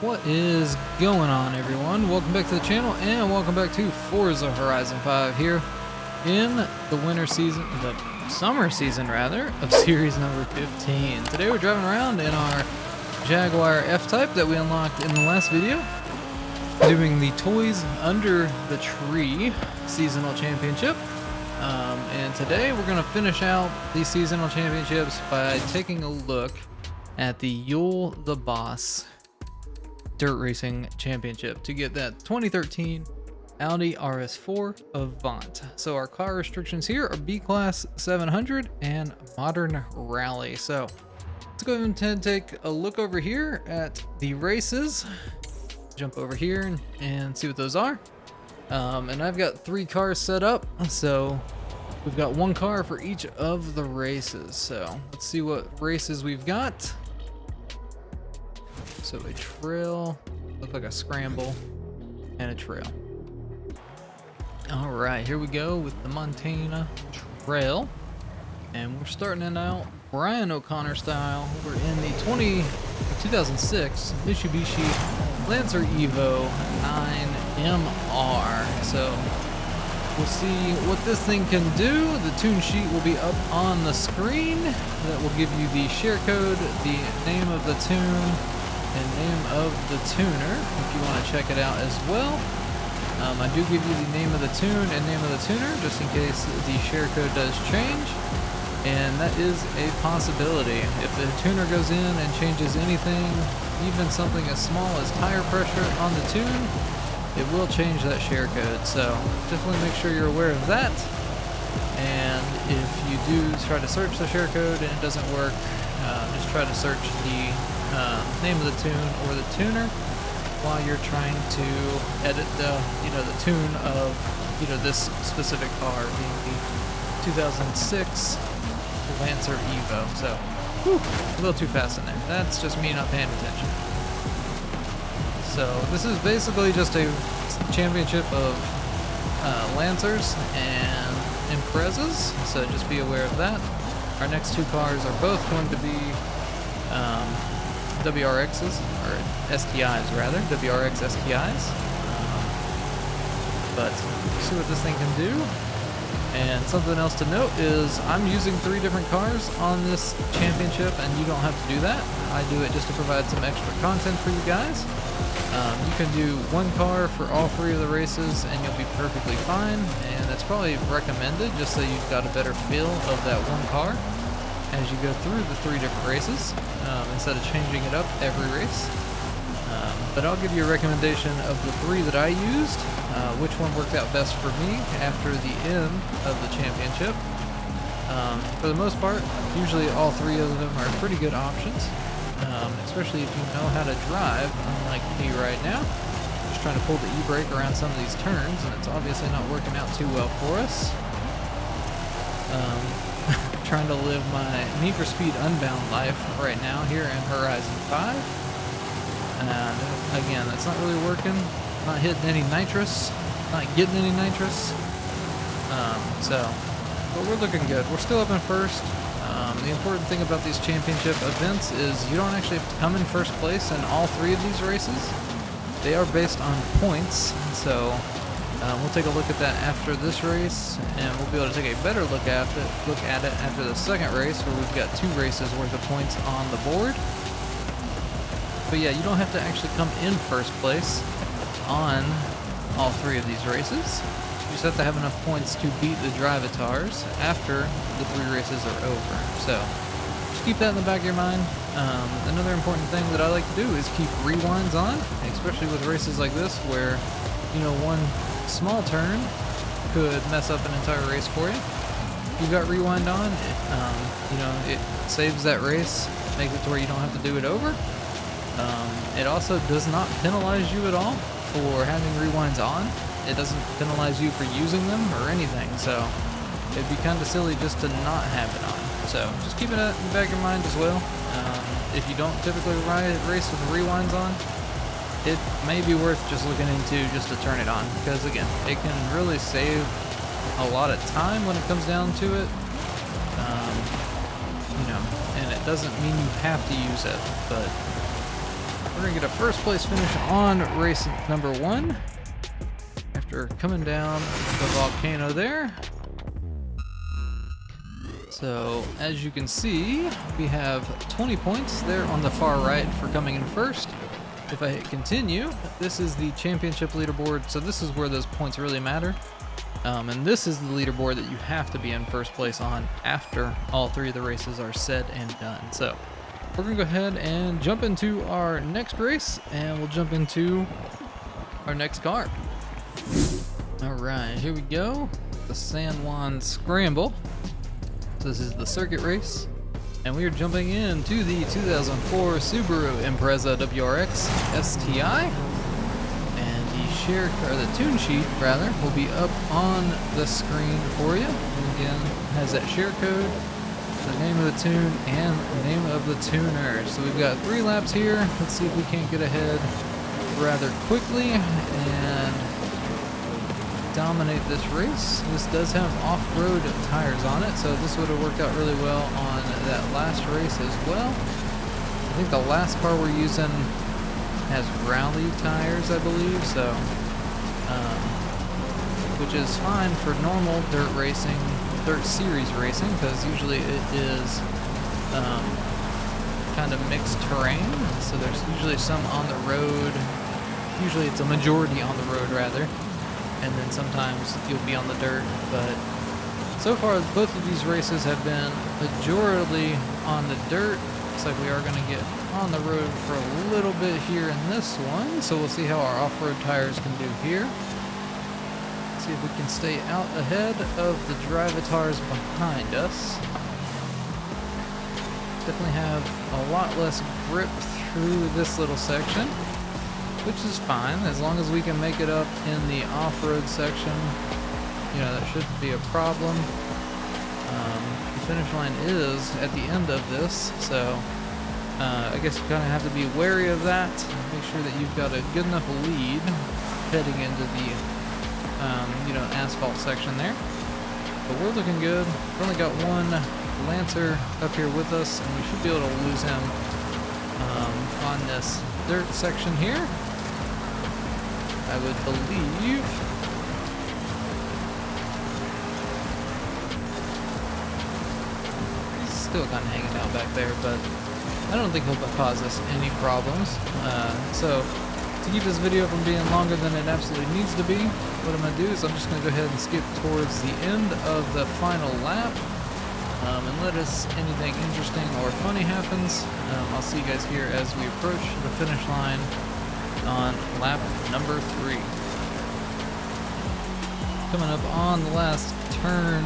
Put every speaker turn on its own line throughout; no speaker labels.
What is going on, everyone? Welcome back to the channel and welcome back to Forza Horizon 5 here in the summer season rather, of series number 15. Today we're driving around in our Jaguar F-Type that we unlocked in the last video, doing the Toys Under the Tree Seasonal Championship. And today we're going to finish out these seasonal championships by taking a look at the Yule the Boss Dirt Racing Championship to get that 2013 Audi RS4 Avant. So our car restrictions here are B-Class 700 and Modern Rally. So let's go ahead and take a look over here at the races. Jump over here and see what those are. And I've got 3 cars set up, so we've got 1 car for each of the races. So let's see what races we've got. So a trail, look like a scramble, and a trail. All right, here we go with the Montana Trail. And we're starting it out Brian O'Connor style. We're in the 2006 Mitsubishi Lancer Evo 9MR. So we'll see what this thing can do. The tune sheet will be up on the screen. That will give you the share code, the name of the tune, and name of the tuner if you want to check it out as well. I do give you the name of the tune and name of the tuner just in case the share code does change, and that is a possibility. If the tuner goes in and changes anything, even something as small as tire pressure on the tune, it will change that share code. So definitely make sure you're aware of that. And if you do try to search the share code and it doesn't work, just try to search the name of the tune or the tuner while you're trying to edit the tune of this specific car, being the 2006 Lancer Evo. So a little too fast in there. That's just me not paying attention. So this is basically just a championship of Lancers and Imprezas, so just be aware of that. Our next 2 cars are both going to be WRXs, or STIs rather, WRX STIs. But see what this thing can do. And something else to note is I'm using 3 different cars on this championship, and you don't have to do that. I do it just to provide some extra content for you guys. You can do 1 car for all 3 of the races and you'll be perfectly fine, and that's probably recommended just so you've got a better feel of that 1 car as you go through the 3 different races, instead of changing it up every race. But I'll give you a recommendation of the 3 that I used, which one worked out best for me after the end of the championship. For the most part, usually all 3 of them are pretty good options, especially if you know how to drive, unlike me right now. Just trying to pull the e-brake around some of these turns, and it's obviously not working out too well for us. Trying to live my Need for Speed Unbound life right now here in Horizon 5. And again, that's not really working. Not hitting any nitrous, not getting any nitrous. But we're looking good. We're still up in first. The important thing about these championship events is you don't actually have to come in first place in all 3 of these races. They are based on points, so we'll take a look at that after this race, and we'll be able to take a better look at it after the second race, where we've got 2 races worth of points on the board. But yeah, you don't have to actually come in first place on all 3 of these races. You just have to have enough points to beat the Drivatars after the 3 races are over. So just keep that in the back of your mind. Another important thing that I like to do is keep rewinds on, especially with races like this where, one small turn could mess up an entire race for you. If you got rewind on, it saves that race, makes it to where you don't have to do it over. It also does not penalize you at all for having rewinds on. It doesn't penalize you for using them or anything, so it'd be kind of silly just to not have it on. So just keep it in the back of your mind as well. If you don't typically race with rewinds on, it may be worth just looking into just to turn it on, because again, it can really save a lot of time when it comes down to it. And it doesn't mean you have to use it, but We're gonna get a first place finish on race number 1 after coming down the volcano there. So as you can see, we have 20 points there on the far right for coming in first. If I hit continue, this is the championship leaderboard, so this is where those points really matter. And this is the leaderboard that you have to be in first place on after all 3 of the races are said and done. So we're gonna go ahead and jump into our next race, and we'll jump into our next car. All right, here we go. The San Juan Scramble. So this is the circuit race, and we are jumping into the 2004 Subaru Impreza WRX STI. Or the tune sheet rather will be up on the screen for you. And again, has that share code, the name of the tune, and the name of the tuner. So we've got 3 laps here. Let's see if we can't get ahead rather quickly and dominate this race. This does have off-road tires on it, so this would have worked out really well on that last race as well. I think the last car we're using has rally tires, I believe, so which is fine for normal dirt racing, dirt series racing, because usually it is kind of mixed terrain, so there's usually some on the road. Usually it's a majority on the road rather, and then sometimes you'll be on the dirt, but so far both of these races have been majority on the dirt. Looks like we are going to get on the road for a little bit here in this one, so we'll see how our off-road tires can do here. See if we can stay out ahead of the drivatars behind us. Definitely have a lot less grip through this little section, which is fine as long as we can make it up in the off-road section. You know, that shouldn't be a problem. The finish line is at the end of this, so I guess you kind of have to be wary of that. Make sure that you've got a good enough lead heading into the asphalt section there. But we're looking good. We've only got one Lancer up here with us, and we should be able to lose him on this dirt section here, I would believe. He's still kind of hanging out back there, but I don't think he'll cause us any problems. So to keep this video from being longer than it absolutely needs to be, what I'm going to do is I'm just going to go ahead and skip towards the end of the final lap. Unless anything interesting or funny happens, I'll see you guys here as we approach the finish line on lap number 3. Coming up on the last turn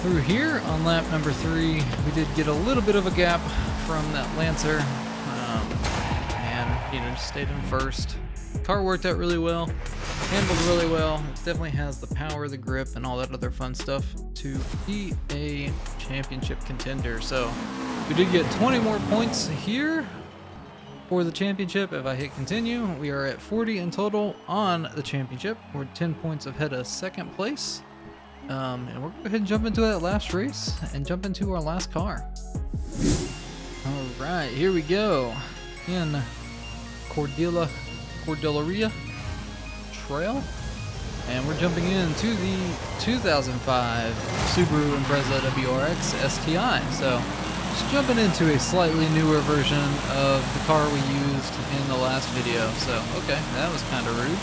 through here on lap number 3, we did get a little bit of a gap from that Lancer, and just stayed in first. Car worked out really well, handled really well. It definitely has the power, the grip, and all that other fun stuff to be a championship contender. So we did get 20 more points here for the championship. If I hit continue, we are at 40 in total on the championship. We're 10 points ahead of second place. And we're going to go ahead and jump into that last race and jump into our last car. All right, here we go in Cordilleria Trail, and we're jumping into the 2005 Subaru Impreza WRX STI. So just jumping into a slightly newer version of the car we used in the last video. So okay, that was kind of rude.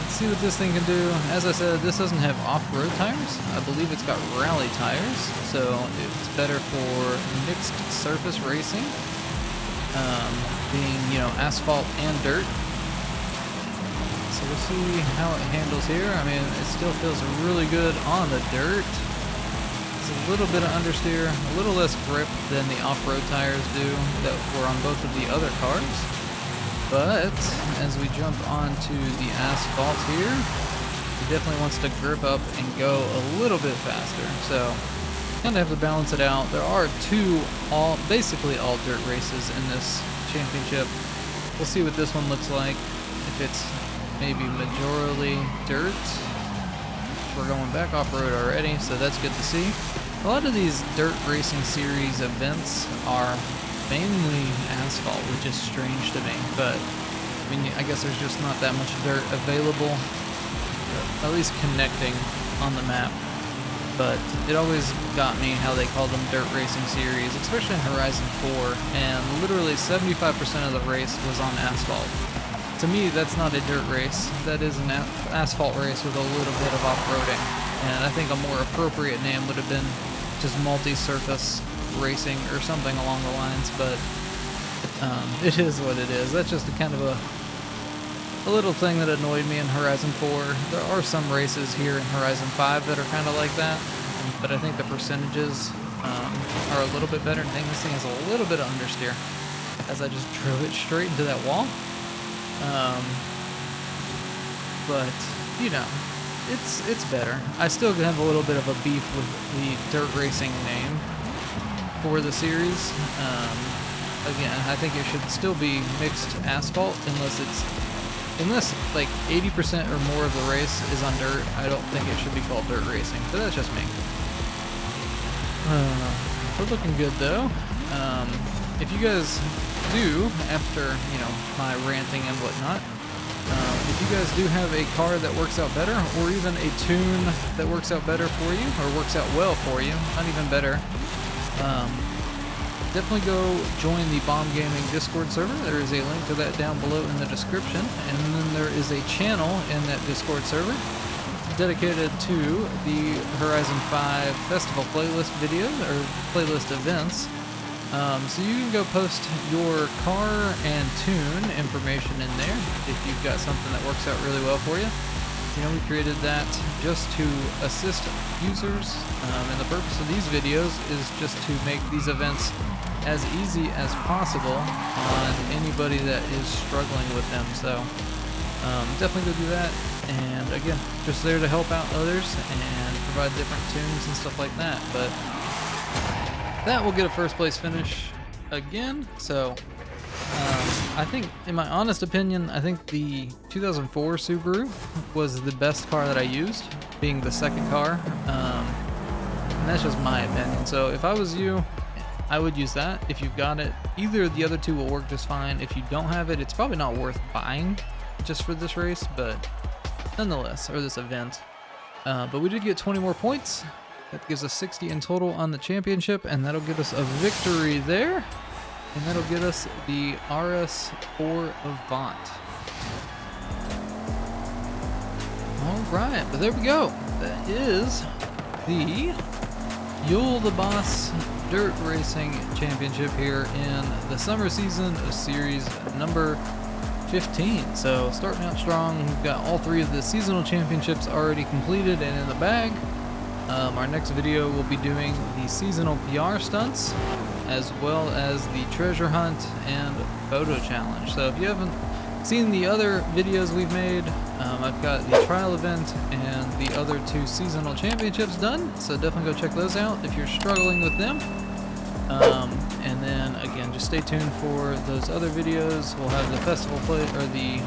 Let's see what this thing can do. As I said, this doesn't have off-road tires. I believe it's got rally tires, so it's better for mixed surface racing, being asphalt and dirt. So we'll see how it handles here. I mean, it still feels really good on the dirt. It's a little bit of understeer, a little less grip than the off-road tires do that were on both of the other cars. But as we jump onto the asphalt here, it definitely wants to grip up and go a little bit faster. So kind of have to balance it out. There are basically all dirt races in this championship. We'll see what this one looks like. If it's maybe majorly dirt. We're going back off-road already, so that's good to see. A lot of these dirt racing series events are mainly asphalt, which is strange to me, but I mean, I guess there's just not that much dirt available, at least connecting on the map. But it always got me how they call them dirt racing series, especially in Horizon 4, and literally 75% of the race was on asphalt. To me, that's not a dirt race. That is an asphalt race with a little bit of off-roading. And I think a more appropriate name would have been just multi-surface racing or something along the lines, but it is what it is. That's just a kind of a little thing that annoyed me in Horizon 4. There are some races here in Horizon 5 that are kind of like that, but I think the percentages are a little bit better. I think this thing has a little bit of understeer, as I just drove it straight into that wall. But, you know, it's better. I still have a little bit of a beef with the dirt racing name for the series. Again, I think it should still be mixed asphalt unless like 80% or more of the race is on dirt. I don't think it should be called dirt racing, but that's just me. We're looking good though. If you guys do, after, you know, my ranting and whatnot, if you guys do have a car that works out better, or even a tune that works out better for you, or works out well for you, not even better, definitely go join the Bomb Gaming Discord server. There is a link to that down below in the description, and then there is a channel in that Discord server dedicated to the Horizon 5 Festival playlist videos, or playlist events. So you can go post your car and tune information in there if you've got something that works out really well for you. You know, we created that just to assist users, and the purpose of these videos is just to make these events as easy as possible on anybody that is struggling with them. So definitely go do that, and again, just there to help out others and provide different tunes and stuff like that. But that will get a first place finish again. So I think, in my honest opinion, I think the 2004 Subaru was the best car that I used, being the second car, and that's just my opinion. So if I was you, I would use that. If you've got it, either of the other two will work just fine. If you don't have it, it's probably not worth buying just for this race, but nonetheless, or this event. But we did get 20 more points. That gives us 60 in total on the championship, and that'll get us a victory there. And that'll get us the RS4 Avant. Alright, but there we go. That is the Yule the Boss Dirt Racing Championship here in the summer season of series number 15. So starting out strong, we've got all three of the seasonal championships already completed and in the bag. Our next video will be doing the seasonal PR stunts, as well as the treasure hunt and photo challenge. So if you haven't seen the other videos we've made, I've got the trial event and the other two seasonal championships done, so definitely go check those out if you're struggling with them. And then again, just stay tuned for those other videos. We'll have the festival play, or the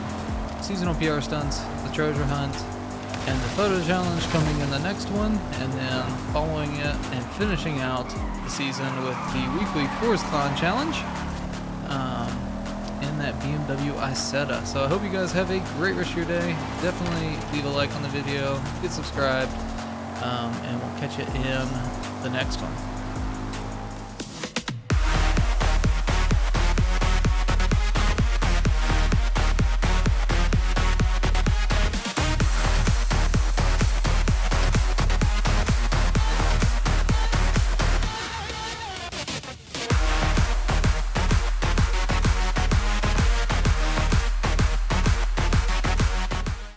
seasonal PR stunts, the treasure hunt, and the photo challenge coming in the next one, and then following it and finishing out the season with the weekly Forza challenge in that BMW Isetta. So I hope you guys have a great rest of your day. Definitely leave a like on the video, get subscribed, and we'll catch you in the next one.